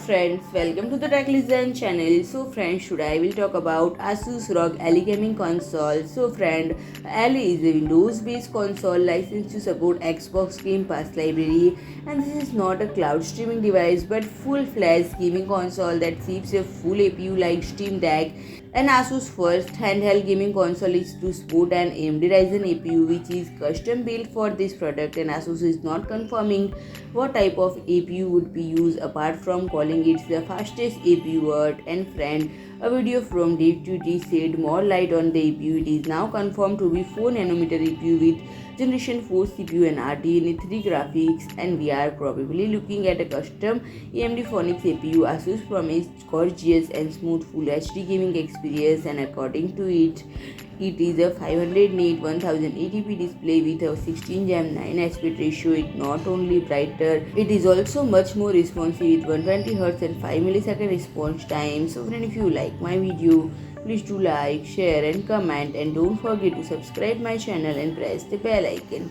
friends, welcome to the Tech Listen channel. So friends, today I will talk about ASUS ROG Ali gaming console. So friend, Ali is a Windows based console licensed to support Xbox Game Pass library, and this is not a cloud streaming device but full-fledged gaming console that ships a full APU like Steam Deck. And ASUS first handheld gaming console is to support an AMD Ryzen APU which is custom built for this product, and ASUS is not confirming what type of APU would be used apart from calling it the fastest APU yet. And friend, a video from Dev2D shed more light on the APU. It is now confirmed to be 4nm APU with Generation 4 CPU and RDNA 3 graphics, and we are probably looking at a custom AMD Phoenix APU. ASUS promised gorgeous and smooth Full HD gaming experience, and according to it is a 500 nit 1080p display with a 16:9 aspect ratio. It not only brighter, it is also much more responsive with 120Hz and 5ms response time. So friend, if you like my video, please do like, share and comment, and don't forget to subscribe my channel and press the bell icon.